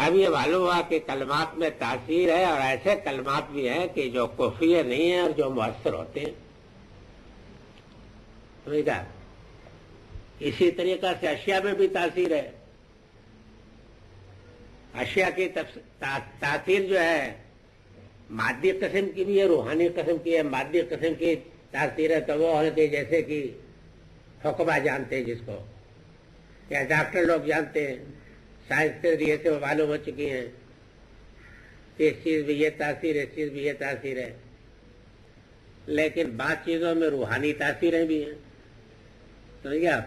اب یہ معلوم ہوا کہ کلمات میں تاثیر ہے، اور ایسے کلمات بھی ہیں کہ جو کفری نہیں ہیں اور جو مؤثر ہوتے ہیں. سمجھا؟ اسی طریقہ سے اشیاء میں بھی تاثیر ہے. اشیاء کی تاثیر جو ہے مادی قسم کی بھی ہے، روحانی قسم کی ہے. مادی قسم کی تاثیر ہے تو وہ ہوتی ہے جیسے کہ حکمہ جانتے ہیں جس کو، یا ڈاکٹر لوگ جانتے ہیں، سائنس کے ذریعے سے وہ معلوم ہو چکی ہیں کہ اس چیز بھی یہ تاثیر ہے، اس چیز بھی یہ تاثیر ہے. لیکن بعض چیزوں میں روحانی تاثیریں بھی ہیں. سمجھے آپ؟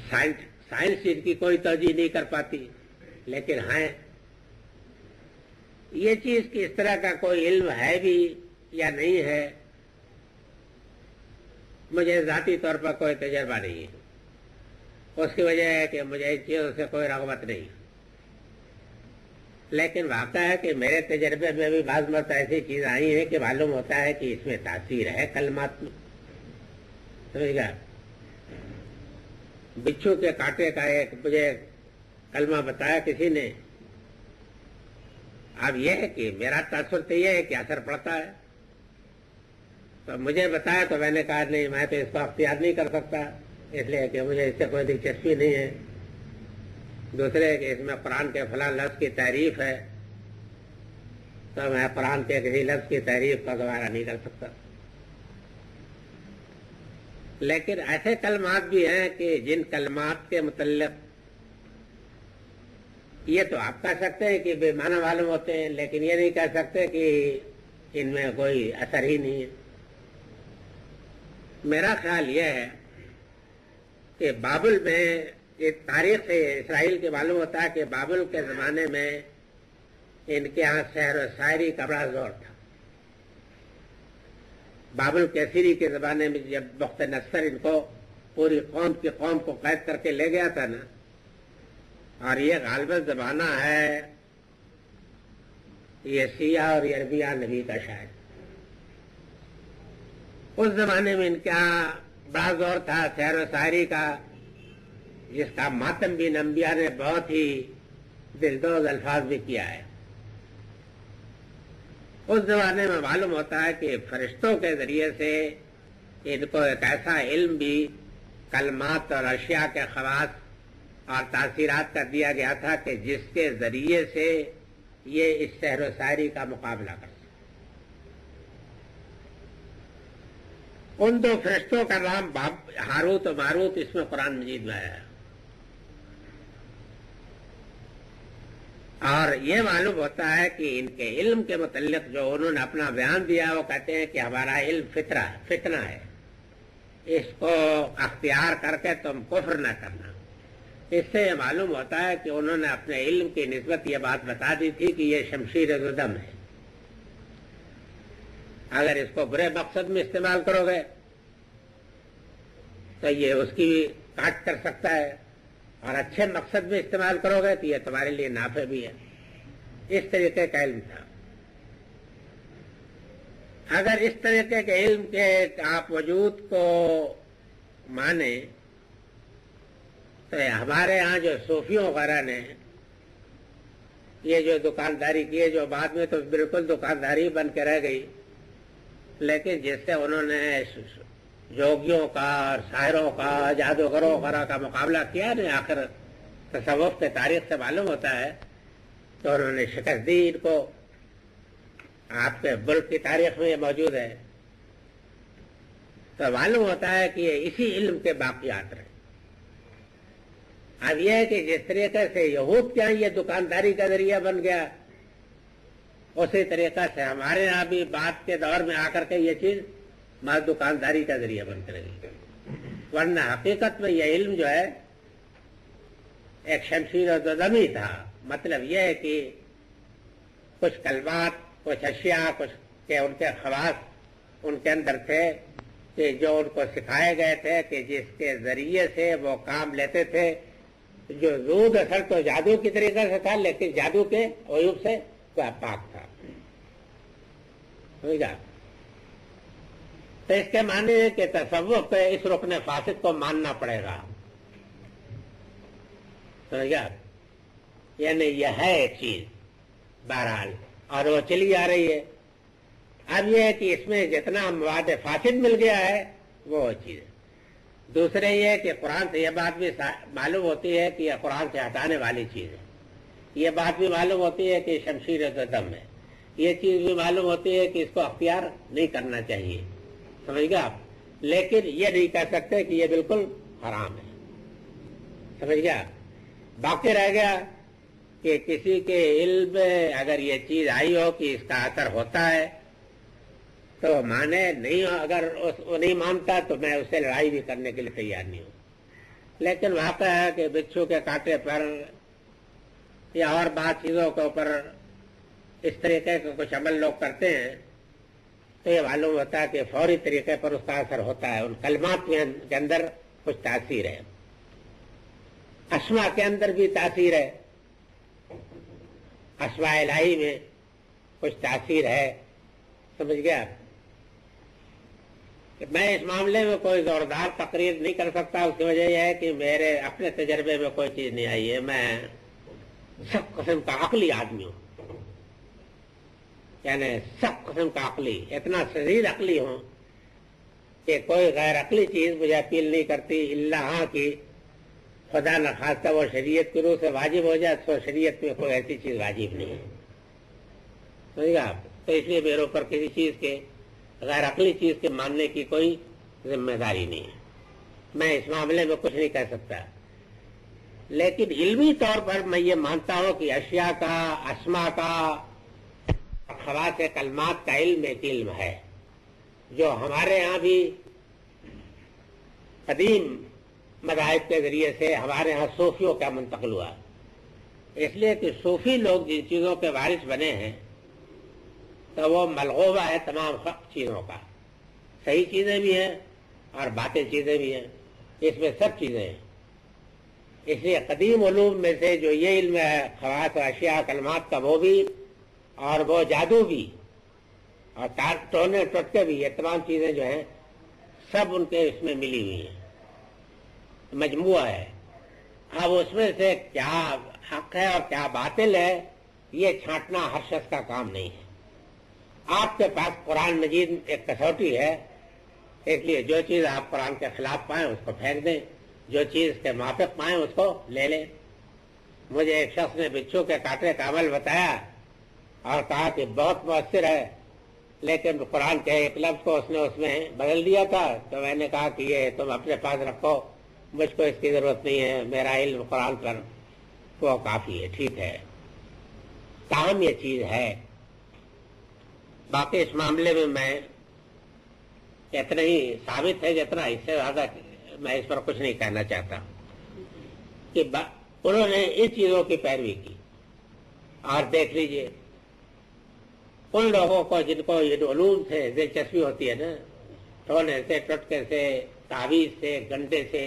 سائنس چیز کی کوئی توجہ نہیں کر پاتی، لیکن ہیں. یہ چیز کہ اس طرح کا کوئی علم ہے بھی یا نہیں ہے، مجھے ذاتی طور پر کوئی تجربہ نہیں ہے. اس کی وجہ ہے کہ مجھے ان چیزوں سے کوئی رغبت نہیں. لیکن واقعہ ہے کہ میرے تجربے میں بھی بعض مرتبہ ایسی چیز آئی ہیں کہ معلوم ہوتا ہے کہ اس میں تاثیر ہے کلمات میں. سمجھ گا؟ بچھو کے کانٹے کا ایک مجھے کلمہ بتایا کسی نے. اب یہ ہے کہ میرا تاثر تو یہ ہے کہ اثر پڑتا ہے، تو مجھے بتایا تو میں نے کہا نہیں، میں تو اس کو اختیار نہیں کر سکتا، اس لیے کہ مجھے اس سے کوئی دلچسپی نہیں ہے. دوسرے کہ اس میں قرآن کے فلاں لفظ کی تعریف ہے، تو میں قرآن کے کسی لفظ کی تعریف کا گوارا نہیں کر سکتا. لیکن ایسے کلمات بھی ہیں کہ جن کلمات کے متعلق یہ تو آپ کہہ سکتے ہیں کہ بے معنی معلوم ہوتے ہیں، لیکن یہ نہیں کہہ سکتے کہ ان میں کوئی اثر ہی نہیں ہے. میرا خیال یہ ہے کہ بابل میں ایک تاریخ سے اسرائیل کے معلوم ہوتا ہے کہ بابل کے زمانے میں ان کے ہاں سحر و شاعری کا بڑا زور تھا. بابل کیسری کے زمانے میں جب بخت نصر ان کو پوری قوم کی قوم کو قید کر کے لے گیا تھا نا، اور یہ غالباً زمانہ ہے یہ سیاہ اور عربیہ نبی کا شاعر. اس زمانے میں ان کا بڑا زور تھا شعر و شاعری کا، جس کا ماتم بھی انبیاء نے بہت ہی دلدوز الفاظ بھی کیا ہے. اس زمانے میں معلوم ہوتا ہے کہ فرشتوں کے ذریعے سے ان کو ایک ایسا علم بھی کلمات اور اشیاء کے خواص اور تاثیرات کا دیا گیا تھا کہ جس کے ذریعے سے یہ اس شعر و شاعری کا مقابلہ کر سکتے. ان دو فرشتوں کا نام ہاروت و ماروت اس میں قرآن مجید میں آیا ہے. اور یہ معلوم ہوتا ہے کہ ان کے علم کے متعلق جو انہوں نے اپنا بیان دیا وہ کہتے ہیں کہ ہمارا علم فتنہ ہے، اس کو اختیار کر کے تم کفر نہ کرنا. اس سے یہ معلوم ہوتا ہے کہ انہوں نے اپنے علم کی نسبت یہ بات بتا دی تھی کہ یہ شمشیر زدم ہے. اگر اس کو برے مقصد میں استعمال کرو گے تو یہ اس کی بھی کاٹ کر سکتا ہے، اور اچھے مقصد میں استعمال کرو گے تو یہ تمہارے لیے نافع بھی ہے. اس طریقے کا علم تھا. اگر اس طریقے کے علم کے آپ وجود کو مانیں تو ہمارے ہاں جو صوفیوں وغیرہ نے یہ جو دکانداری کی ہے، جو بعد میں تو بالکل دکانداری بن کے رہ گئی، لیکن جس سے انہوں نے جوگیوں کا اور شاعروں کا جادوگروں وغیرہ کا مقابلہ کیا نا، آخر تصوف کے تاریخ سے معلوم ہوتا ہے تو انہوں نے شکست دی ان کو. آپ کے ملک کی تاریخ میں یہ موجود ہے. تو معلوم ہوتا ہے کہ یہ اسی علم کے باقیات رہے. اب یہ ہے کہ جس طریقے سے یہود کے یہ دکانداری کا ذریعہ بن گیا، اسی طریقہ سے ہمارے یہاں بھی بعد کے دور میں آ کر کے یہ چیز بات دکانداری کا ذریعہ بن کر رہی. ورنہ حقیقت میں یہ علم جو ہے ایک شمشیر و زدمی تھا. مطلب یہ ہے کہ کچھ کلمات، کچھ اشیاء، کچھ کہ ان کے خواص ان کے اندر تھے کہ جو ان کو سکھائے گئے تھے کہ جس کے ذریعے سے وہ کام لیتے تھے. جو زود اثر تو جادو کی طریقے سے تھا، لیکن جادو کے عیوب سے پاک تھا. تو اس کے معنی ہے کہ تصوف پہ اس رکن فاسد کو ماننا پڑے گا. یعنی یہ ہے ایک چیز بہرحال اور وہ چلی آ رہی ہے. اب یہ ہے کہ اس میں جتنا مواد فاسد مل گیا ہے وہ چیز ہے. دوسرے یہ کہ قرآن سے یہ بات بھی معلوم ہوتی ہے کہ یہ قرآن سے ہٹانے والی چیز ہے. یہ بات بھی معلوم ہوتی ہے کہ شمشیر دم ہے. یہ چیز بھی معلوم ہوتی ہے کہ اس کو اختیار نہیں کرنا چاہیے. سمجھ گئے آپ؟ لیکن یہ نہیں کہہ سکتے کہ یہ بالکل حرام ہے. سمجھ گیا؟ باقی رہ گیا کہ کسی کے علم میں اگر یہ چیز آئی ہو کہ اس کا اثر ہوتا ہے تو مانے نہیں. اگر وہ نہیں مانتا تو میں اسے لڑائی بھی کرنے کے لیے تیار نہیں ہوں. لیکن واقعہ ہے کہ بچھو کے کانٹے پر یا اور بات چیزوں کے اوپر اس طریقے کے کچھ عمل لوگ کرتے ہیں تو یہ معلوم ہوتا ہے کہ فوری طریقے پر اس کا اثر ہوتا ہے. ان کلمات کے اندر کچھ تاثیر ہے, اسما کے اندر بھی تاثیر ہے, اسماء الہی میں کچھ تاثیر ہے. سمجھ گیا؟ میں اس معاملے میں کوئی زوردار تقریر نہیں کر سکتا. اس کی وجہ یہ ہے کہ میرے اپنے تجربے میں کوئی چیز نہیں آئی ہے. میں سب قسم کا عقلی آدمی ہوں, یعنی سب قسم کا عقلی, اتنا شدید عقلی ہوں کہ کوئی غیر عقلی چیز مجھے اپیل نہیں کرتی اللہ ہاں کی خدا نخواستہ وہ شریعت کی روح سے واجب ہو جائے تو شریعت میں کوئی ایسی چیز واجب نہیں ہے. سمجھ گا آپ؟ تو اس لیے میرے اوپر کسی چیز کے غیر عقلی چیز کے ماننے کی کوئی ذمہ داری نہیں ہے. میں اس معاملے میں کچھ نہیں کہہ سکتا. لیکن علمی طور پر میں یہ مانتا ہوں کہ اشیاء کا, اسما کا, خواص کلمات کا علم ایک علم ہے جو ہمارے ہاں بھی قدیم مذاہب کے ذریعے سے ہمارے ہاں صوفیوں کا منتقل ہوا. اس لیے کہ صوفی لوگ جن چیزوں کے وارث بنے ہیں تو وہ ملغوبہ ہے تمام چیزوں کا. صحیح چیزیں بھی ہیں اور باطل چیزیں بھی ہیں, اس میں سب چیزیں ہیں. اس لیے قدیم علوم میں سے جو یہ علم ہے خواص و اشیاء کلمات کا وہ بھی, اور وہ جادو بھی, اور ٹونے ٹوٹکے بھی, یہ تمام چیزیں جو ہیں سب ان کے اس میں ملی ہوئی ہیں, مجموعہ ہے. اب اس میں سے کیا حق ہے اور کیا باطل ہے یہ چھانٹنا ہر شخص کا کام نہیں ہے. آپ کے پاس قرآن مجید ایک کسوٹی ہے, اس لیے جو چیز آپ قرآن کے خلاف پائیں اس کو پھینک دیں, جو چیز کے موافق پائیں اس کو لے لیں. مجھے ایک شخص نے بچھو کے کاٹنے کا عمل بتایا اور کہا کہ بہت مؤثر ہے, لیکن قرآن کے ایک لفظ کو اس میں بدل دیا تھا. تو میں نے کہا کہ یہ تم اپنے پاس رکھو, مجھ کو اس کی ضرورت نہیں ہے, میرا علم قرآن پر وہ کافی ہے, ٹھیک ہے. تاہم یہ چیز ہے. باقی اس معاملے میں اتنا ہی ثابت ہے جتنا, اس سے زیادہ میں اس پر کچھ نہیں کہنا چاہتا کہ انہوں نے ان چیزوں کی پیروی کی. اور دیکھ لیجئے ان لوگوں کو جن کو یہ علوم سے دلچسپی ہوتی ہے نا, ٹونے سے, ٹٹکے سے, تعویذ سے, گنڈے سے,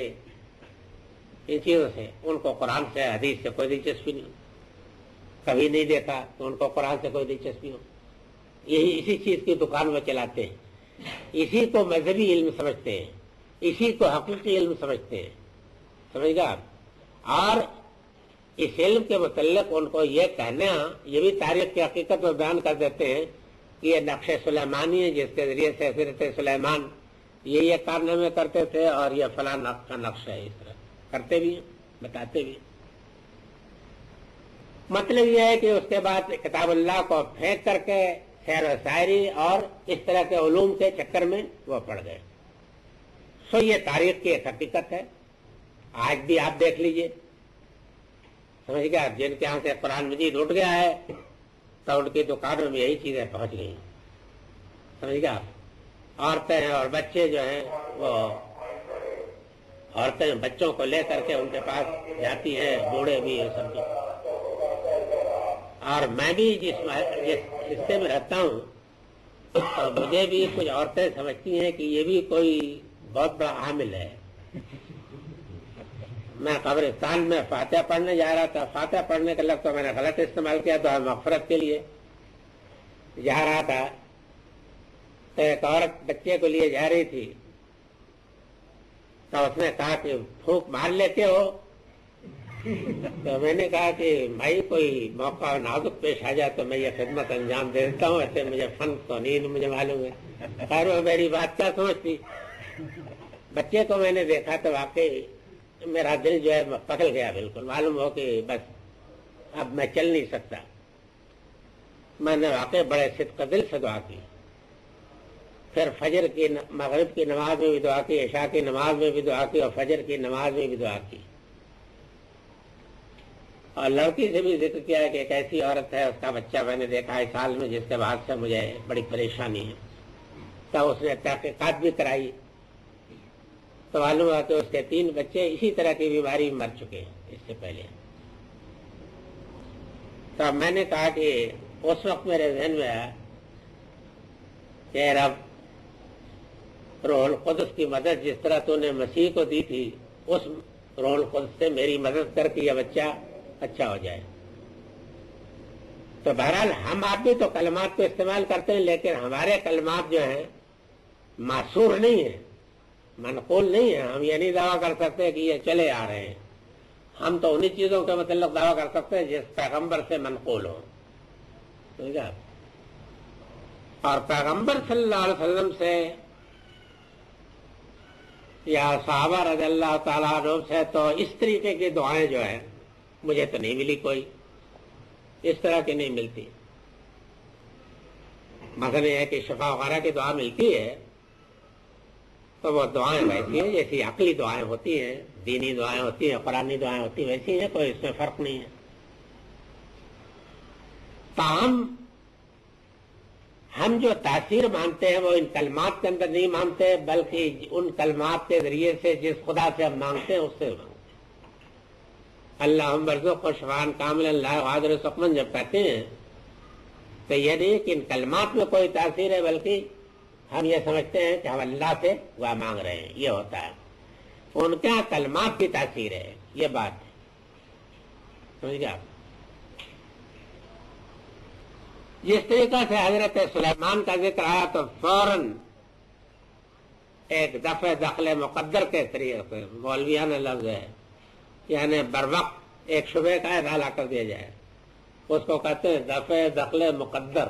ان چیزوں سے, ان کو قرآن سے حدیث سے کوئی دلچسپی نہیں. کبھی نہیں دیکھا تو ان کو قرآن سے کوئی دلچسپی ہو. یہی اسی چیز کی دکان میں چلاتے ہیں, اسی کو مذہبی علم سمجھتے ہیں, اسی کو حقیقی علم سمجھتے ہیں. سمجھ گا آپ؟ اور اس علم کے متعلق ان کو یہ کہنا, یہ بھی تاریخ کی حقیقت میں بیان کر دیتے ہیں کہ یہ نقش سلیمانی ہے جس کے ذریعے سے حضرت سلیمان یہ کارنامے کرتے تھے اور یہ فلاں کا نقش ہے. اس طرح کرتے بھی ہیں, بتاتے بھی. مطلب یہ ہے کہ اس کے بعد کتاب اللہ کو پھینک کر کے سیر و شاعری اور اس طرح کے علوم کے چکر میں وہ پڑ گئے. سو یہ تاریخ کی ایک حقیقت ہے. آج بھی آپ دیکھ لیجئے, سمجھ گیا, جن کے یہاں سے قرآن مجید اٹھ گیا ہے تو ان کی دکانوں میں یہی چیزیں پہنچ گئی. سمجھ گیا, عورتیں ہیں اور بچے جو ہیں وہ عورتیں بچوں کو لے کر کے ان کے پاس جاتی ہیں, بوڑھے بھی ہیں سب. اور میں بھی جس حصے میں رہتا ہوں تو مجھے بھی کچھ عورتیں سمجھتی ہیں کہ یہ بھی کوئی بہت بڑا عامل ہے. میں قبرستان میں فاتحہ پڑھنے جا رہا تھا, فاتحہ پڑھنے کا لفظ تو میں نے غلط استعمال کیا, تو مغفرت کے لیے جا رہا تھا تو ایک عورت بچے کو لیے جا رہی تھی, تو اس نے کہا کہ پھونک مار لیتے ہو, تو میں نے کہا کہ بھائی کوئی موقع نازک پیش آ جائے تو میں یہ خدمت انجام دے دیتا ہوں، ایسے مجھے فن تو نہیں مجھے معلوم ہے۔ خیر وہ میری بات کیا سمجھتی، بچے کو میں نے دیکھا تو واقعی میرا دل جو ہے پکڑ گیا، بالکل معلوم ہو کہ بس اب میں چل نہیں سکتا۔ میں نے واقعی بڑے صدق دل سے دعا کی، پھر فجر کی مغرب کی نماز میں بھی دعا کی، عشاء کی نماز میں بھی دعا کی، اور فجر کی نماز میں بھی دعا کی، اور لڑکی سے بھی ذکر کیا کہ ایک ایسی عورت ہے، اس کا بچہ میں نے دیکھا اس سال میں، جس کے بعد سے مجھے بڑی پریشانی ہے۔ تو اس نے تحقیقات بھی کرائی تو معلوم ہوا کہ اس کے 3 بچے اسی طرح کی بیماری میں مر چکے ہیں اس سے پہلے۔ تو میں نے کہا کہ اس وقت میرے ذہن میں آیا کہ رب، روح القدس کی مدد جس طرح تو نے مسیح کو دی تھی، اس روح القدس سے میری مدد کر کے یہ بچہ اچھا ہو جائے۔ تو بہرحال ہم آپ بھی تو کلمات کو استعمال کرتے ہیں، لیکن ہمارے کلمات جو ہیں معصور نہیں ہیں، منقول نہیں ہیں۔ ہم یہ نہیں دعویٰ کر سکتے کہ یہ چلے آ رہے ہیں، ہم تو انہی چیزوں کے متعلق دعویٰ کر سکتے ہیں جس پیغمبر سے منقول ہو، ٹھیک ہے۔ اور پیغمبر صلی اللہ علیہ وسلم سے یا صحابہ رضی اللہ تعالیٰ عنہ سے تو اس طریقے کی دعائیں جو ہیں مجھے تو نہیں ملی، کوئی اس طرح کی نہیں ملتی۔ مثلا یہ ہے کہ شفا وغیرہ کی دعا ملتی ہے تو وہ دعائیں ویسی ہیں جیسی عقلی دعائیں ہوتی ہیں، دینی دعائیں ہوتی ہیں، قرآنی دعائیں ہوتی ہیں، ویسی ہیں، کوئی اس میں فرق نہیں ہے۔ تاہم ہم جو تاثیر مانتے ہیں وہ ان کلمات کے اندر نہیں مانتے، بلکہ ان کلمات کے ذریعے سے جس خدا سے ہم مانگتے ہیں اس سے مانگتے ہیں۔ اللہم ارزقنا شفاء کاملا لا یغادر سقما جب کہتے ہیں تو یہ نہیں کہ ان کلمات میں کوئی تاثیر ہے، بلکہ ہم یہ سمجھتے ہیں کہ ہم اللہ سے دعا مانگ رہے ہیں، یہ ہوتا ہے۔ ان کا کلمات کی تاثیر ہے، یہ بات ہے، سمجھ گیا۔ جس طریقہ سے حضرت سلیمان کا ذکر آیا تو فوراً ایک دفع دخل مقدر کے طریقے سے مولویانہ لفظ ہے، یعنی بر وقت ایک شبہ کا ازالہ کر دیا جائے، اس کو کہتے ہیں دفع دخل مقدر،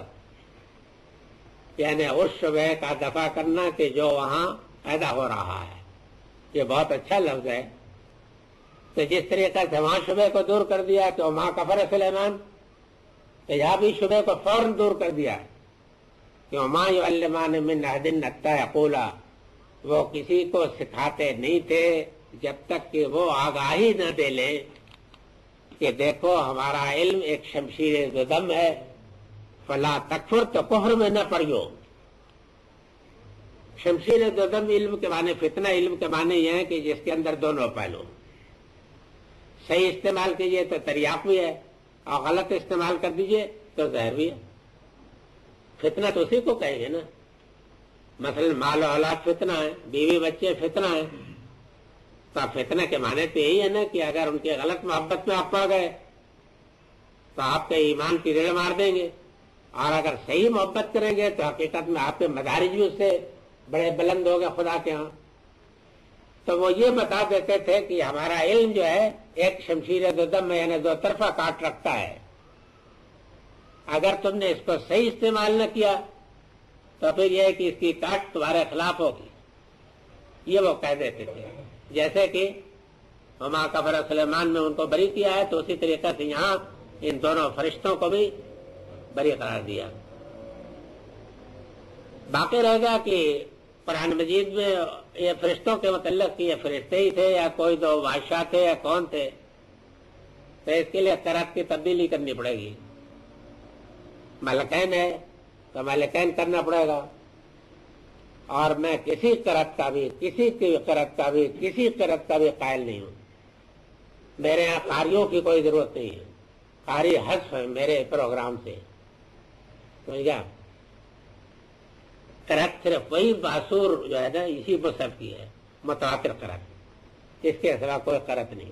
یعنی اس شبہ کا دفع کرنا کہ جو وہاں پیدا ہو رہا ہے۔ یہ بہت اچھا لفظ ہے۔ تو جس طریقے سے وہاں شبہ کو دور کر دیا تو وہاں کفر سلیمان، تو یہاں بھی شبہ کو فوراً دور کر دیا کہ وما یعلمان من احد حتی یقولا، وہ کسی کو سکھاتے نہیں تھے جب تک کہ وہ آگاہی نہ دے لیں کہ دیکھو ہمارا علم ایک شمشیر زدم ہے، فلا تکفر، تو کفر میں نہ پڑیو۔ شمشیر زدم علم کے معنی، فتنہ علم کے معنی یہ ہے کہ جس کے اندر دونوں پہلو، صحیح استعمال کیجئے تو تریاق بھی ہے، اور غلط استعمال کر دیجئے تو زہر بھی ہے۔ فتنہ تو اسی کو کہیں گے نا، مثلا مال و اولاد فتنہ ہے، بیوی بچے فتنہ ہے، تو فتنہ کے معنی تو یہی ہے نا کہ اگر ان کے غلط محبت میں آپ پڑ گئے تو آپ کے ایمان کی ریڑھ مار دیں گے، اور اگر صحیح محبت کریں گے تو حقیقت میں آپ کے مدارج بھی اس سے بڑے بلند ہو گئے خدا کے ہاں۔ تو وہ یہ بتا دیتے تھے کہ ہمارا علم جو ہے ایک شمشیر دم میں، یعنی 2 طرفہ کاٹ رکھتا ہے، اگر تم نے اس کو صحیح استعمال نہ کیا تو پھر یہ ہے کہ اس کی کاٹ تمہارے خلاف ہوگی، یہ وہ کہہ دیتے تھے۔ جیسے کہ وما کفر سلیمان میں ان کو بری کیا ہے، تو اسی طریقے سے یہاں ان دونوں فرشتوں کو بھی بری قرار دیا۔ باقی رہ گا کہ قرآن مجید میں یہ فرشتوں کے متعلق کہ یہ فرشتے ہی تھے یا کوئی 2 بادشاہ تھے یا کون تھے، تو اس کے لیے قرات کی تبدیلی کرنی پڑے گی۔ ملکین ہے تو ملکین کرنا پڑے گا، اور میں کسی قرات کا بھی قائل نہیں ہوں۔ میرے یہاں قاریوں کی کوئی ضرورت نہیں ہے، قاری حذف ہے میرے پروگرام سے، سمجھ گیا۔ قرات صرف وہی باسور جو ہے نا اسی مصحف کی ہے، متواتر قرات، اس کے سوا کوئی قرات نہیں۔